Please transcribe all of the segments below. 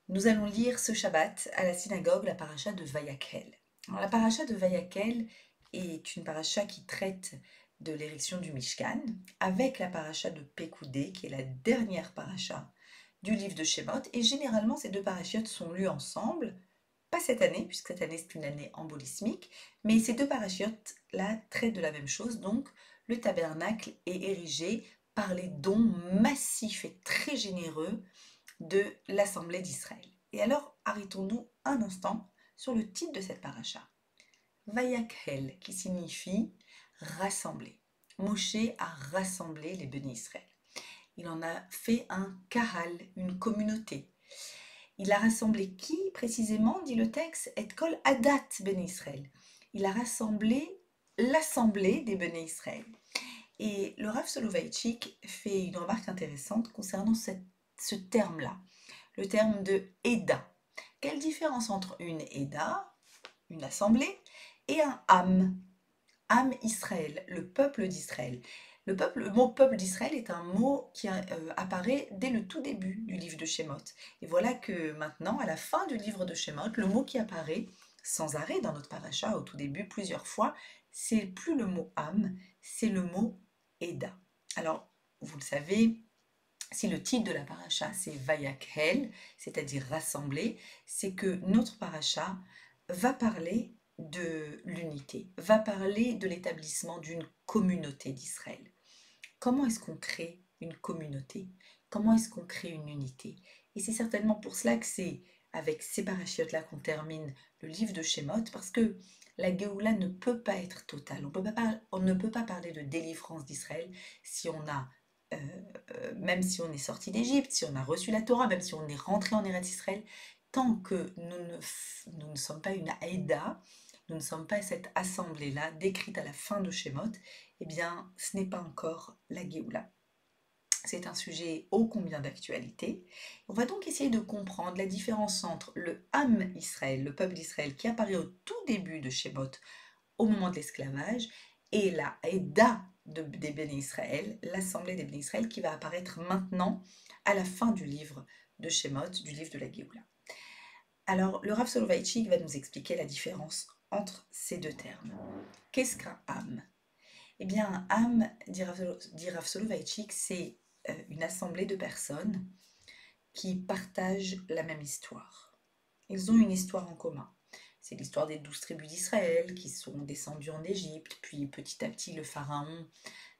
Nous allons lire ce Shabbat à la synagogue la paracha de Vayakhel. Alors, la paracha de Vayakhel est une paracha qui traite de l'érection du Mishkan, avec la paracha de Pekoudé, qui est la dernière paracha du livre de Shemot. Et généralement, ces deux parachiotes sont lus ensemble, pas cette année, puisque cette année c'est une année embolismique, mais ces deux parachiotes-là traitent de la même chose. Donc, le tabernacle est érigé par les dons massifs et très généreux de l'Assemblée d'Israël. Et alors, arrêtons-nous un instant sur le titre de cette paracha. Vayakhel, qui signifie rassembler. Moshe a rassemblé les bénis Israël. Il en a fait un kahal, une communauté. Il a rassemblé qui précisément, dit le texte, et kol adat bénis Israël. Il a rassemblé l'assemblée des bénis Israël. Et le Rav Soloveitchik fait une remarque intéressante concernant ce terme-là, le terme de Eda. Quelle différence entre une Eda, une assemblée, et un Am, Am Israël, le peuple d'Israël. Le mot peuple d'Israël est un mot qui apparaît dès le tout début du livre de Shemot. Et voilà que maintenant, à la fin du livre de Shemot, le mot qui apparaît sans arrêt dans notre paracha au tout début plusieurs fois, c'est plus le mot Am, c'est le mot Eda. Alors, vous le savez, si le titre de la paracha c'est Vayakhel, c'est-à-dire rassembler, c'est que notre paracha va parler de l'unité, va parler de l'établissement d'une communauté d'Israël. Comment est-ce qu'on crée une communauté? Comment est-ce qu'on crée une unité? Et c'est certainement pour cela que c'est avec ces parachiotes-là qu'on termine le livre de Shemot, parce que la Géoula ne peut pas être totale. On ne peut pas parler de délivrance d'Israël si on a, même si on est sorti d'Égypte, si on a reçu la Torah, même si on est rentré en Eretz Israël, tant que nous ne sommes pas une Haïda, nous ne sommes pas cette assemblée-là décrite à la fin de Shemot, eh bien, ce n'est pas encore la Géoula. C'est un sujet ô combien d'actualité. On va donc essayer de comprendre la différence entre le Ham Israël, le peuple d'Israël qui apparaît au tout début de Shemot, au moment de l'esclavage, et la Eda des Béné Israël, l'assemblée des Béné Israël qui va apparaître maintenant à la fin du livre de Shemot, du livre de la Géoula. Alors, le Rav Soloveitchik va nous expliquer la différence entre ces deux termes. Qu'est-ce qu'un Ham? Eh bien, un Ham, dit Rav Soloveitchik, c'est une assemblée de personnes qui partagent la même histoire. Ils ont une histoire en commun. C'est l'histoire des 12 tribus d'Israël qui sont descendues en Égypte, puis petit à petit le pharaon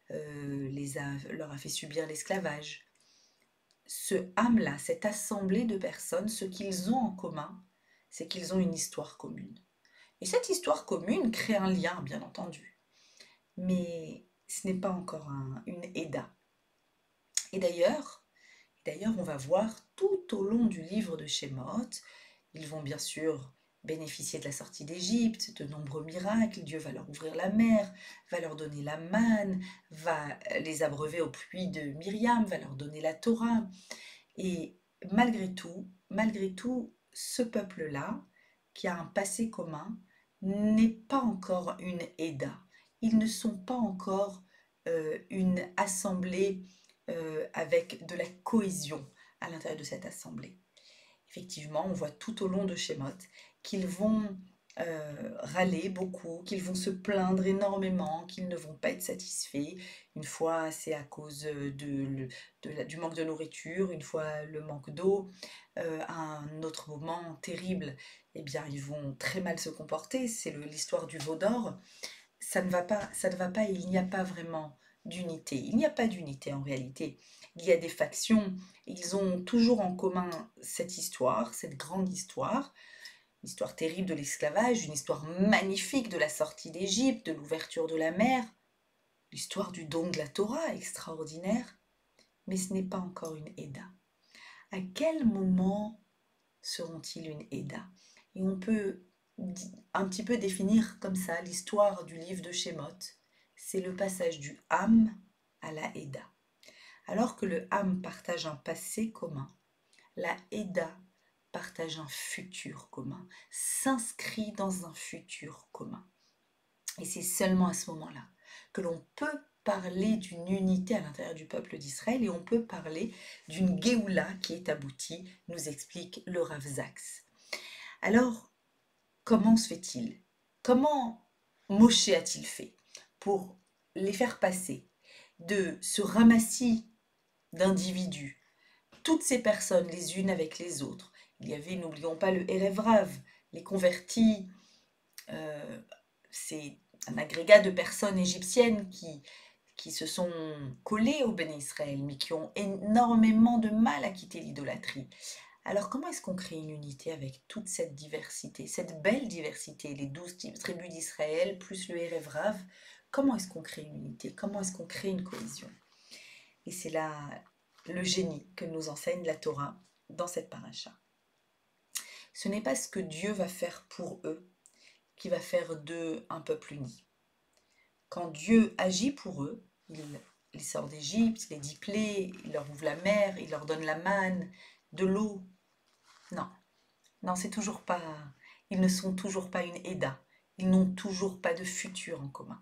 leur a fait subir l'esclavage. Ce Ham-là, cette assemblée de personnes, ce qu'ils ont en commun, c'est qu'ils ont une histoire commune. Et cette histoire commune crée un lien, bien entendu. Mais ce n'est pas encore une Eda. Et d'ailleurs, on va voir tout au long du livre de Shemot, ils vont bien sûr bénéficier de la sortie d'Égypte, de nombreux miracles, Dieu va leur ouvrir la mer, va leur donner la manne, va les abreuver au puits de Myriam, va leur donner la Torah. Et malgré tout, ce peuple-là, qui a un passé commun, n'est pas encore une Eda. Ils ne sont pas encore une assemblée avec de la cohésion à l'intérieur de cette assemblée. Effectivement, on voit tout au long de Shemot qu'ils vont râler beaucoup, qu'ils vont se plaindre énormément, qu'ils ne vont pas être satisfaits. Une fois, c'est à cause du manque de nourriture, une fois le manque d'eau. À un autre moment terrible, eh bien, ils vont très mal se comporter. C'est l'histoire du veau d'or. Ça ne va pas, il n'y a pas vraiment d'unité. Il n'y a pas d'unité en réalité. Il y a des factions, ils ont toujours en commun cette histoire, cette grande histoire, une histoire terrible de l'esclavage, une histoire magnifique de la sortie d'Égypte, de l'ouverture de la mer, l'histoire du don de la Torah, extraordinaire, mais ce n'est pas encore une Eda. À quel moment seront-ils une Eda? Et on peut un petit peu définir comme ça l'histoire du livre de Shemot. C'est le passage du Ham à la Eda. Alors que le Ham partage un passé commun, la Eda partage un futur commun, s'inscrit dans un futur commun. Et c'est seulement à ce moment-là que l'on peut parler d'une unité à l'intérieur du peuple d'Israël et on peut parler d'une Géoula qui est aboutie, nous explique le Rav Zaks. Alors, comment se fait-il? Comment Moshe a-t-il fait pour les faire passer de ce ramassis d'individus, toutes ces personnes les unes avec les autres? Il y avait, n'oublions pas, le Erev Rav, les convertis, c'est un agrégat de personnes égyptiennes qui se sont collées au Béné Israël, mais qui ont énormément de mal à quitter l'idolâtrie. Alors comment est-ce qu'on crée une unité avec toute cette diversité, cette belle diversité, les 12 tribus d'Israël, plus le Erev Rav? Comment est-ce qu'on crée une unité? Comment est-ce qu'on crée une cohésion? Et c'est là le génie que nous enseigne la Torah dans cette paracha. Ce n'est pas ce que Dieu va faire pour eux qui va faire d'eux un peuple uni. Quand Dieu agit pour eux, il les sort d'Égypte, les 10 plaies, il leur ouvre la mer, il leur donne la manne, de l'eau. Non, non, c'est toujours pas. Ils ne sont toujours pas une Eda. Ils n'ont toujours pas de futur en commun.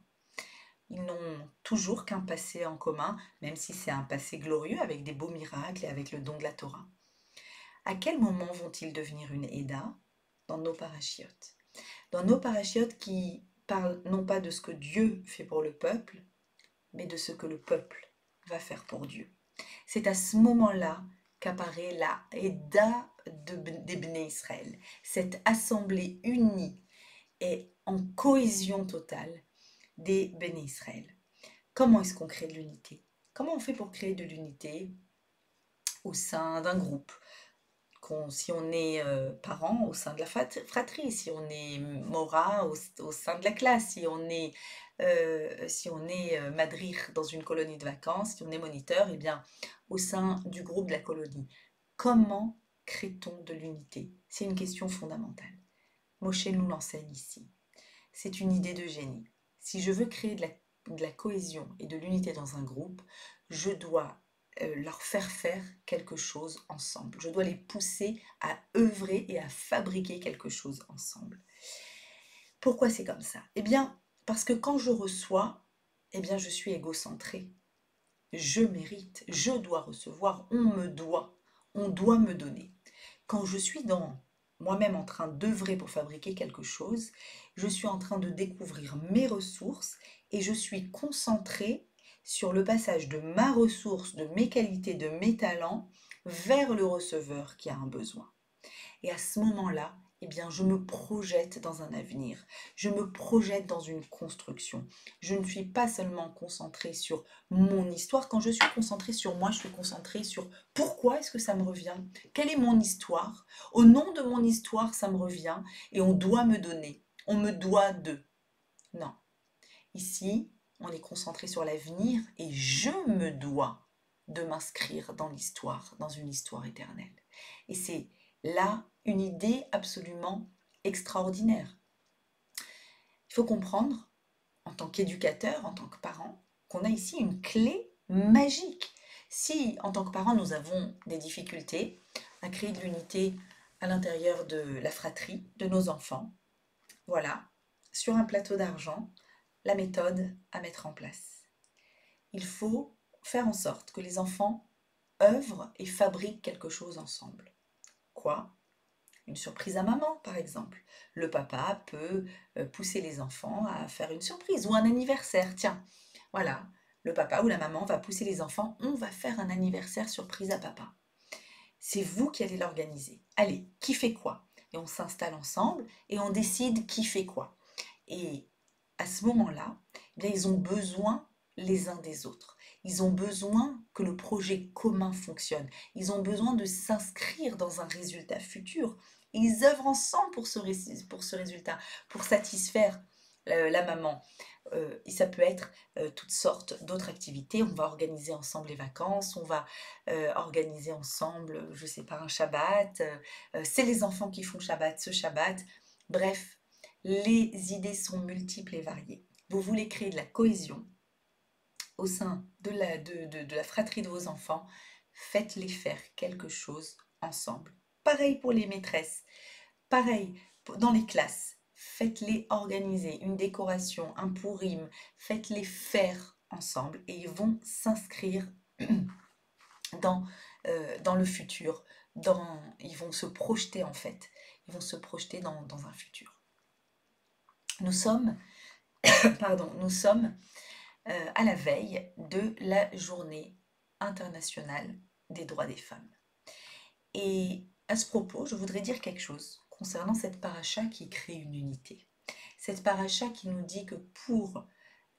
Ils n'ont toujours qu'un passé en commun, même si c'est un passé glorieux avec des beaux miracles et avec le don de la Torah. À quel moment vont-ils devenir une Eda? Dans nos parachiotes. Dans nos parachiotes qui parlent non pas de ce que Dieu fait pour le peuple, mais de ce que le peuple va faire pour Dieu. C'est à ce moment-là qu'apparaît la Eda des Bnei Israël, cette assemblée unie et en cohésion totale des Bnei Israël. Comment est-ce qu'on crée de l'unité? Comment on fait pour créer de l'unité au sein d'un groupe? Si on est parent, au sein de la fratrie, si on est mora, au sein de la classe, si on est madrir dans une colonie de vacances, si on est moniteur, eh bien, au sein du groupe de la colonie. Comment crée-t-on de l'unité? C'est une question fondamentale. Moshe nous l'enseigne ici. C'est une idée de génie. Si je veux créer de la cohésion et de l'unité dans un groupe, je dois leur faire faire quelque chose ensemble. Je dois les pousser à œuvrer et à fabriquer quelque chose ensemble. Pourquoi c'est comme ça? Eh bien, parce que quand je reçois, eh bien, je suis égocentrée. Je mérite, je dois recevoir, on doit me donner. Quand je suis dans moi-même en train d'œuvrer pour fabriquer quelque chose, je suis en train de découvrir mes ressources et je suis concentrée sur le passage de ma ressource, de mes qualités, de mes talents vers le receveur qui a un besoin. Et à ce moment-là, eh bien, je me projette dans un avenir, je me projette dans une construction. Je ne suis pas seulement concentrée sur mon histoire. Quand je suis concentrée sur moi, je suis concentrée sur pourquoi est-ce que ça me revient? Quelle est mon histoire? Au nom de mon histoire, ça me revient et on doit me donner. On me doit de. Non. Ici, on est concentré sur l'avenir et je me dois de m'inscrire dans l'histoire, dans une histoire éternelle. Et c'est là une idée absolument extraordinaire. Il faut comprendre, en tant qu'éducateur, en tant que parent, qu'on a ici une clé magique. Si, en tant que parent, nous avons des difficultés à créer de l'unité à l'intérieur de la fratrie de nos enfants, voilà, sur un plateau d'argent, la méthode à mettre en place. Il faut faire en sorte que les enfants œuvrent et fabriquent quelque chose ensemble. Quoi? Une surprise à maman, par exemple. Le papa peut pousser les enfants à faire une surprise ou un anniversaire. Tiens, voilà, le papa ou la maman va pousser les enfants, on va faire un anniversaire surprise à papa. C'est vous qui allez l'organiser. Allez, qui fait quoi? Et on s'installe ensemble et on décide qui fait quoi. Et à ce moment-là, eh bien, ils ont besoin les uns des autres. Ils ont besoin que le projet commun fonctionne. Ils ont besoin de s'inscrire dans un résultat futur. Ils œuvrent ensemble pour ce résultat, pour satisfaire la maman. Et ça peut être toutes sortes d'autres activités. On va organiser ensemble les vacances, on va organiser ensemble, je ne sais pas, un Shabbat. C'est les enfants qui font Shabbat, ce Shabbat. Bref, les idées sont multiples et variées. Vous voulez créer de la cohésion au sein de la fratrie de vos enfants, faites-les faire quelque chose ensemble. Pareil pour les maîtresses, pareil dans les classes. Faites-les organiser une décoration, un pourim, faites-les faire ensemble et ils vont s'inscrire dans, dans le futur, ils vont se projeter en fait, ils vont se projeter dans un futur. Nous sommes, nous sommes à la veille de la journée internationale des droits des femmes. Et à ce propos, je voudrais dire quelque chose concernant cette paracha qui crée une unité. Cette paracha qui nous dit que pour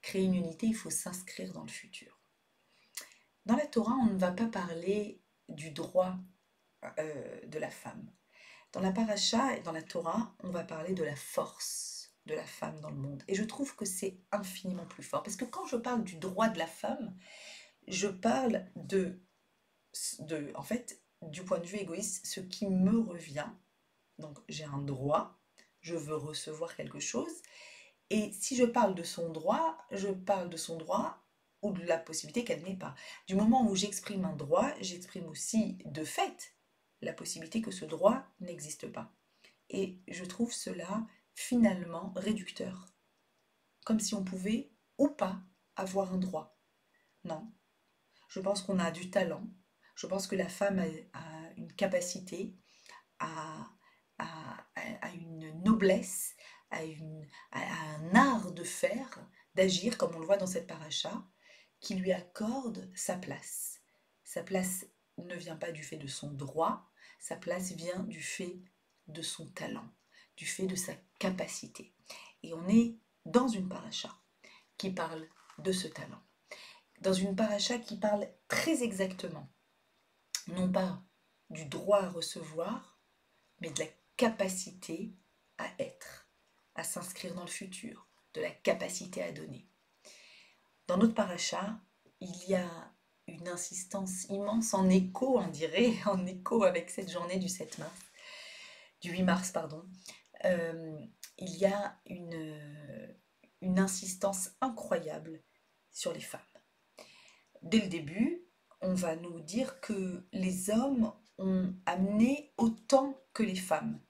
créer une unité, il faut s'inscrire dans le futur. Dans la Torah, on ne va pas parler du droit de la femme. Dans la paracha et dans la Torah, on va parler de la force de la femme dans le monde. Et je trouve que c'est infiniment plus fort. Parce que quand je parle du droit de la femme, je parle en fait, du point de vue égoïste, ce qui me revient. Donc j'ai un droit, je veux recevoir quelque chose. Et si je parle de son droit, je parle de son droit ou de la possibilité qu'elle n'ait pas. Du moment où j'exprime un droit, j'exprime aussi de fait la possibilité que ce droit n'existe pas. Et je trouve cela finalement réducteur. Comme si on pouvait ou pas avoir un droit. Non. Je pense qu'on a du talent. Je pense que la femme a une capacité, a une noblesse, a un art de faire, d'agir, comme on le voit dans cette paracha, qui lui accorde sa place. Sa place ne vient pas du fait de son droit, sa place vient du fait de son talent, du fait de sa capacité. Et on est dans une paracha qui parle de ce talent. Dans une paracha qui parle très exactement, non pas du droit à recevoir, mais de la capacité à être, à s'inscrire dans le futur, de la capacité à donner. Dans notre paracha, il y a une insistance immense en écho, on dirait, en écho avec cette journée du 7 mars, du 8 mars, pardon. Il y a une insistance incroyable sur les femmes. Dès le début, on va nous dire que les hommes ont amené autant que les femmes.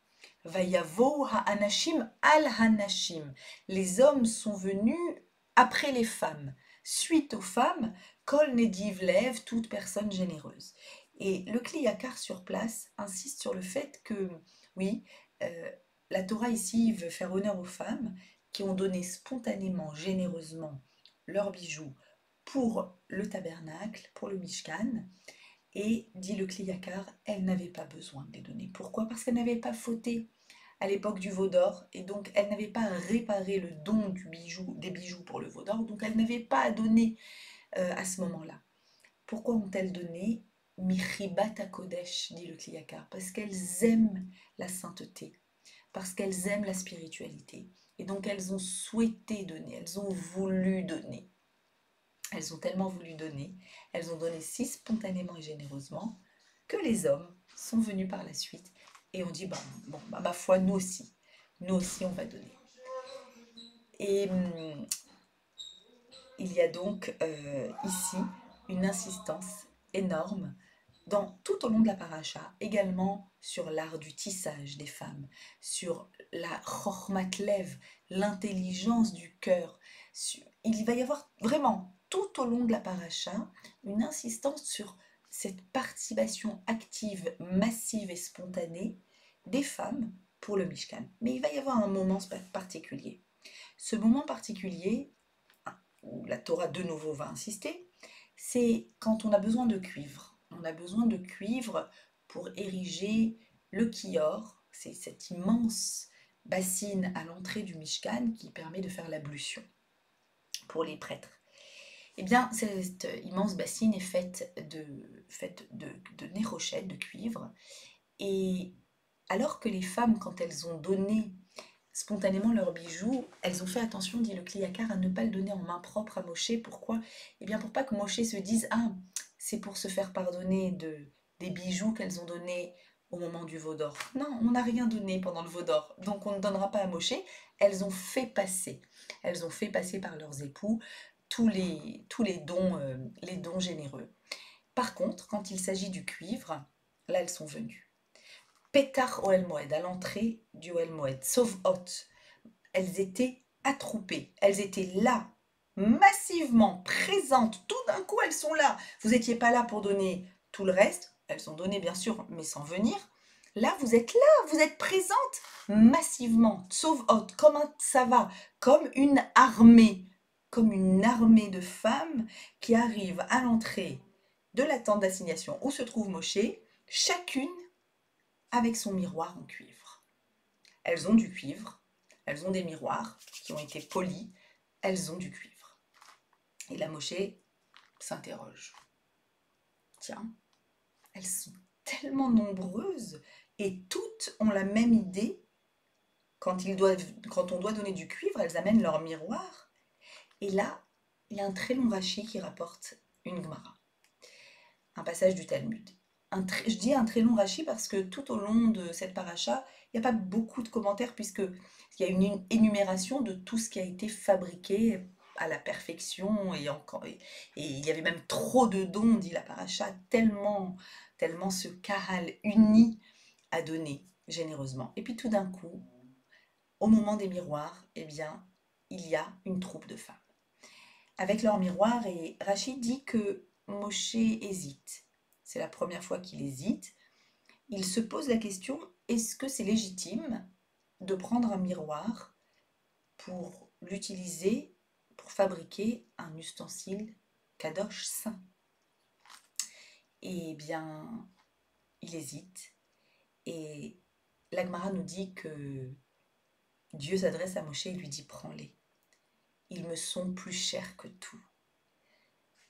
Vayavo ha'anashim al hanashim. Les hommes sont venus après les femmes, suite aux femmes, kol nediv lev, toute personne généreuse. Et le Kli Yakar sur place insiste sur le fait que, oui, la Torah ici veut faire honneur aux femmes qui ont donné spontanément, généreusement leurs bijoux pour le tabernacle, pour le Mishkan, et dit le Kli Yakar, elles n'avaient pas besoin de les donner. Pourquoi? Parce qu'elles n'avaient pas fauté à l'époque du veau d'or, et donc elles n'avaient pas réparé le don des bijoux pour le veau d'or, donc elles n'avaient pas à donner à ce moment-là. Pourquoi ont-elles donné? Michibat Kodesh, dit le Kli Yakar, parce qu'elles aiment la sainteté, parce qu'elles aiment la spiritualité, et donc elles ont souhaité donner, elles ont voulu donner. Elles ont tellement voulu donner, elles ont donné si spontanément et généreusement que les hommes sont venus par la suite et ont dit ma foi, nous aussi on va donner. Et il y a donc ici une insistance énorme tout au long de la paracha, également sur l'art du tissage des femmes, sur la chormat lev, l'intelligence du cœur. Il va y avoir vraiment tout au long de la paracha une insistance sur cette participation active, massive et spontanée des femmes pour le Mishkan. Mais il va y avoir un moment particulier. Ce moment particulier, où la Torah de nouveau va insister, c'est quand on a besoin de cuivre. On a besoin de cuivre pour ériger le kior, c'est cette immense bassine à l'entrée du Mishkan qui permet de faire l'ablution pour les prêtres. Eh bien, cette immense bassine est faite de nérochette, de cuivre. Et alors que les femmes, quand elles ont donné spontanément leurs bijoux, elles ont fait attention, dit le Kli Yakar, à ne pas le donner en main propre à Moshe. Pourquoi? Eh bien, pour pas que Moshe se dise « Ah, c'est pour se faire pardonner des bijoux qu'elles ont donnés au moment du veau d'or. » Non, on n'a rien donné pendant le veau d'or, donc on ne donnera pas à Moshe. Elles ont fait passer par leurs époux tous les dons généreux. Par contre, quand il s'agit du cuivre, là, elles sont venues. Pétar Ohel Moed, à l'entrée du Ohel Moed, sauf Hot. Elles étaient attroupées, elles étaient là massivement présentes, tout d'un coup elles sont là. Vous n'étiez pas là pour donner tout le reste, elles sont données bien sûr, mais sans venir. Là, vous êtes présente massivement, sauf comme ça va, comme une armée de femmes qui arrivent à l'entrée de la tente d'assignation où se trouve Moshe, chacune avec son miroir en cuivre. Elles ont du cuivre, elles ont des miroirs qui ont été polis, elles ont du cuivre. Et la Moshe s'interroge. Tiens, elles sont tellement nombreuses et toutes ont la même idée. Quand on doit donner du cuivre, elles amènent leur miroir. Et là, il y a un très long rachi qui rapporte une Gemara, un passage du Talmud. Je dis un très long rachi parce que tout au long de cette paracha, il n'y a pas beaucoup de commentaires puisqu'il y a une énumération de tout ce qui a été fabriqué à la perfection et il y avait même trop de dons, dit la paracha, tellement ce Kahal uni a donné généreusement. Et puis tout d'un coup, au moment des miroirs, eh bien, il y a une troupe de femmes avec leurs miroirs et Rachid dit que Moshe hésite. C'est la première fois qu'il hésite. Il se pose la question, est-ce que c'est légitime de prendre un miroir pour l'utiliser pour fabriquer un ustensile kadosh saint? Eh bien, il hésite. Et la Gemara nous dit que Dieu s'adresse à Moshe et lui dit, prends-les. Ils me sont plus chers que tout.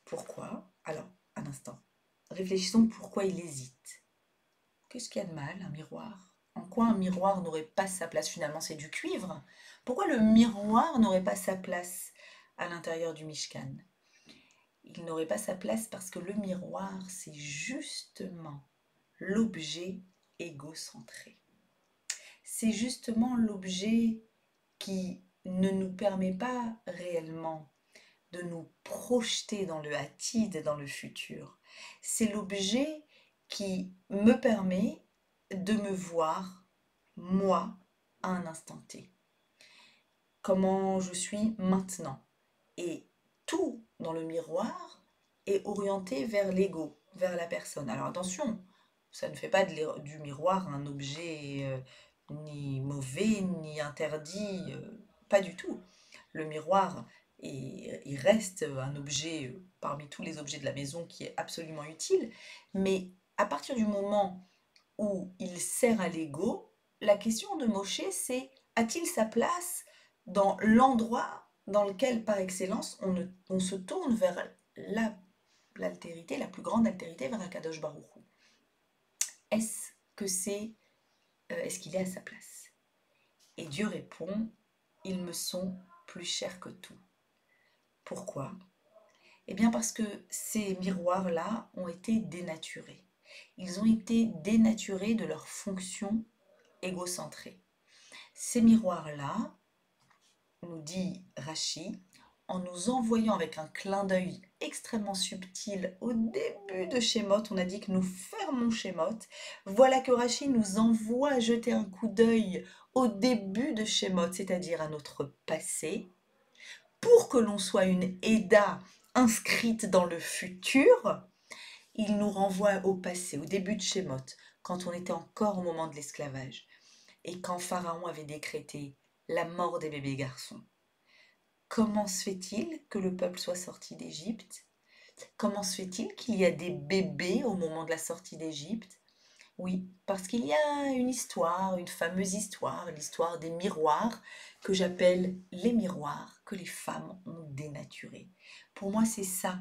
Pourquoi? Alors, un instant. Réfléchissons pourquoi il hésite. Qu'est-ce qu'il y a de mal, un miroir? En quoi un miroir n'aurait pas sa place? Finalement, c'est du cuivre. Pourquoi le miroir n'aurait pas sa place à l'intérieur du Mishkan? Il n'aurait pas sa place parce que le miroir, c'est justement l'objet égocentré. C'est justement l'objet qui ne nous permet pas réellement de nous projeter dans le hatid, dans le futur. C'est l'objet qui me permet de me voir, moi, à un instant T. Comment je suis maintenant. Et tout dans le miroir est orienté vers l'ego, vers la personne. Alors attention, ça ne fait pas du miroir un objet ni mauvais, ni interdit, pas du tout. Le miroir, il reste un objet parmi tous les objets de la maison qui est absolument utile, mais à partir du moment où il sert à l'ego, la question de Moshe, c'est a-t-il sa place dans l'endroit dans lequel, par excellence, on se tourne vers l'altérité, la plus grande altérité, vers Akadosh Baruch Hu. Est-ce qu'il est à sa place? Et Dieu répond, ils me sont plus chers que tout. Pourquoi? Eh bien parce que ces miroirs-là ont été dénaturés. Ils ont été dénaturés de leur fonction égocentrée. Ces miroirs-là, nous dit Rashi, en nous envoyant avec un clin d'œil extrêmement subtil au début de Shemot, on a dit que nous fermons Shemot, voilà que Rashi nous envoie jeter un coup d'œil au début de Shemot, c'est-à-dire à notre passé, pour que l'on soit une Eda inscrite dans le futur. Il nous renvoie au passé, au début de Shemot, quand on était encore au moment de l'esclavage, et quand Pharaon avait décrété la mort des bébés garçons. Comment se fait-il que le peuple soit sorti d'Égypte? Comment se fait-il qu'il y a des bébés au moment de la sortie d'Égypte? Oui, parce qu'il y a une histoire, une fameuse histoire, l'histoire des miroirs, que j'appelle les miroirs que les femmes ont dénaturés. Pour moi, c'est ça,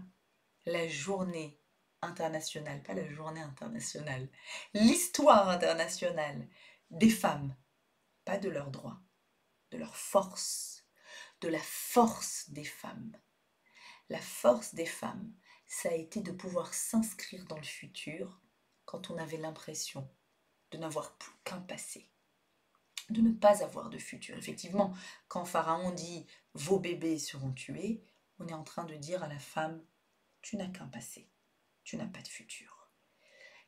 la journée internationale, pas la journée internationale, l'histoire internationale des femmes, pas de leurs droits, de leur force, de la force des femmes. La force des femmes, ça a été de pouvoir s'inscrire dans le futur quand on avait l'impression de n'avoir plus qu'un passé, de ne pas avoir de futur. Effectivement, quand Pharaon dit « vos bébés seront tués », on est en train de dire à la femme « tu n'as qu'un passé, tu n'as pas de futur ».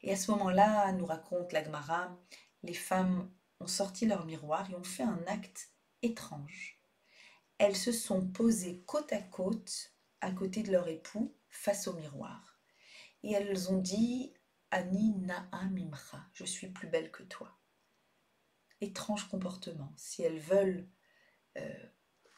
Et à ce moment-là, nous raconte la Gemara, les femmes ont sorti leur miroir et ont fait un acte étrange. elles se sont posées côte à côté de leur époux, face au miroir. Et elles ont dit « Ani na'a mimcha » je suis plus belle que toi. Étrange comportement. Si elles veulent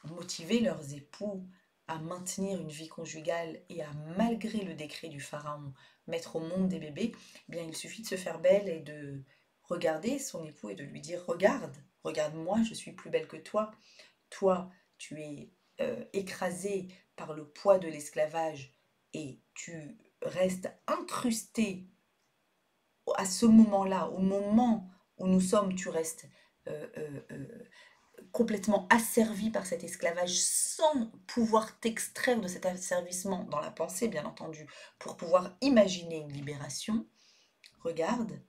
motiver leurs époux à maintenir une vie conjugale et à, malgré le décret du pharaon, mettre au monde des bébés, eh bien il suffit de se faire belle et de regarder son époux et de lui dire « Regarde, regarde-moi, je suis plus belle que toi. Toi, tu es écrasé par le poids de l'esclavage et tu restes incrusté à ce moment-là, au moment où nous sommes, tu restes euh, euh, euh, complètement asservi par cet esclavage sans pouvoir t'extraire de cet asservissement dans la pensée, bien entendu, pour pouvoir imaginer une libération. Regarde,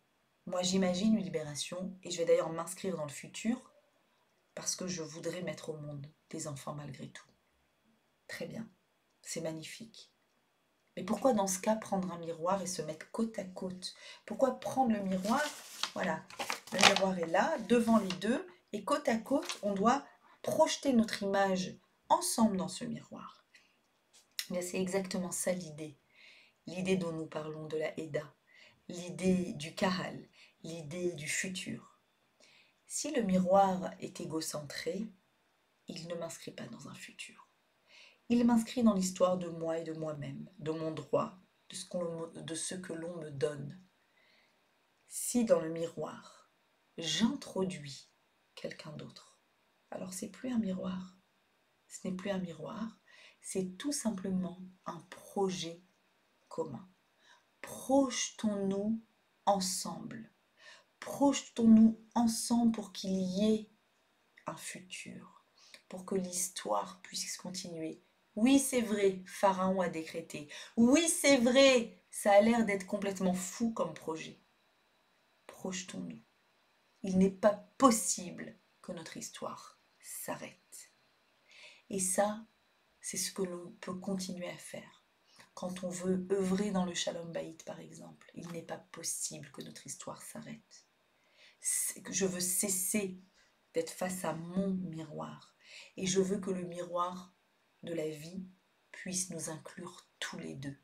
moi j'imagine une libération et je vais d'ailleurs m'inscrire dans le futur parce que je voudrais mettre au monde des enfants malgré tout. Très bien, c'est magnifique. Mais pourquoi dans ce cas prendre un miroir et se mettre côte à côte? Pourquoi prendre le miroir? Voilà, le miroir est là, devant les deux, et côte à côte, on doit projeter notre image ensemble dans ce miroir. C'est exactement ça l'idée. L'idée dont nous parlons de la Eda, l'idée du Kahal, l'idée du futur. Si le miroir est égocentré, il ne m'inscrit pas dans un futur. Il m'inscrit dans l'histoire de moi et de moi-même, de mon droit, de ce que l'on me donne. Si dans le miroir, j'introduis quelqu'un d'autre, alors c'est plus un miroir. Ce n'est plus un miroir, c'est tout simplement un projet commun. Projetons-nous ensemble. Projetons-nous ensemble pour qu'il y ait un futur, pour que l'histoire puisse continuer. Oui, c'est vrai, Pharaon a décrété. Oui, c'est vrai, ça a l'air d'être complètement fou comme projet. Projetons-nous. Il n'est pas possible que notre histoire s'arrête. Et ça, c'est ce que l'on peut continuer à faire. Quand on veut œuvrer dans le Shalom Bayit, par exemple, il n'est pas possible que notre histoire s'arrête. Je veux cesser d'être face à mon miroir. Et je veux que le miroir de la vie puisse nous inclure tous les deux.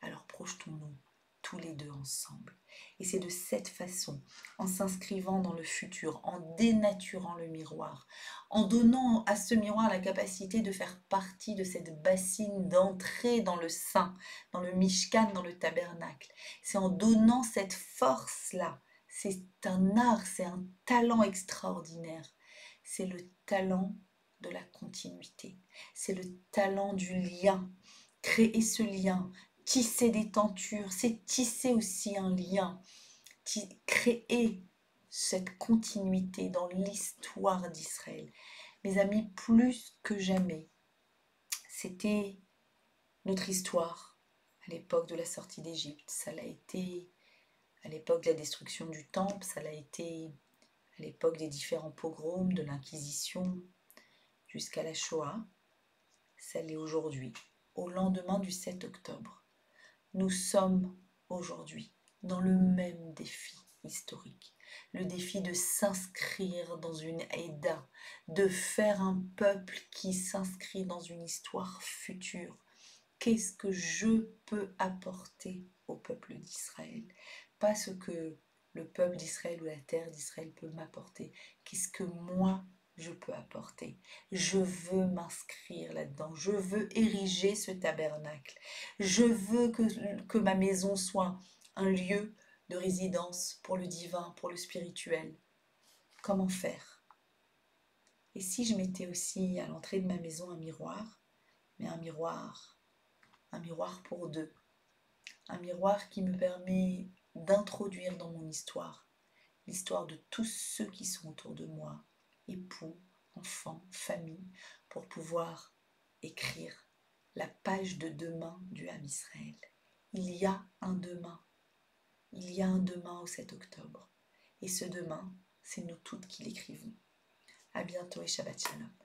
Alors projetons-nous tous les deux ensemble. Et c'est de cette façon, en s'inscrivant dans le futur, en dénaturant le miroir, en donnant à ce miroir la capacité de faire partie de cette bassine d'entrée dans le sein, dans le mishkan, dans le tabernacle. C'est en donnant cette force-là. C'est un art, c'est un talent extraordinaire. C'est le talent de la continuité. C'est le talent du lien. Créer ce lien, tisser des tentures, c'est tisser aussi un lien, créer cette continuité dans l'histoire d'Israël. Mes amis, plus que jamais, c'était notre histoire à l'époque de la sortie d'Égypte, ça l'a été à l'époque de la destruction du temple, ça l'a été à l'époque des différents pogroms, de l'Inquisition, jusqu'à la Shoah, ça l'est aujourd'hui, au lendemain du 7 octobre. Nous sommes aujourd'hui dans le même défi historique, le défi de s'inscrire dans une Aïda, de faire un peuple qui s'inscrit dans une histoire future. Qu'est-ce que je peux apporter au peuple d'Israël? Pas ce que le peuple d'Israël ou la terre d'Israël peut m'apporter. Qu'est-ce que moi je peux apporter? Je veux m'inscrire là-dedans. Je veux ériger ce tabernacle. Je veux que ma maison soit un lieu de résidence pour le divin, pour le spirituel. Comment faire? Et si je mettais aussi à l'entrée de ma maison un miroir, mais un miroir pour deux, un miroir qui me permet d'introduire dans mon histoire l'histoire de tous ceux qui sont autour de moi, époux, enfants, famille, pour pouvoir écrire la page de demain du Ham Israël. Il y a un demain. Il y a un demain au 7 octobre. Et ce demain, c'est nous toutes qui l'écrivons. À bientôt et Shabbat Shalom.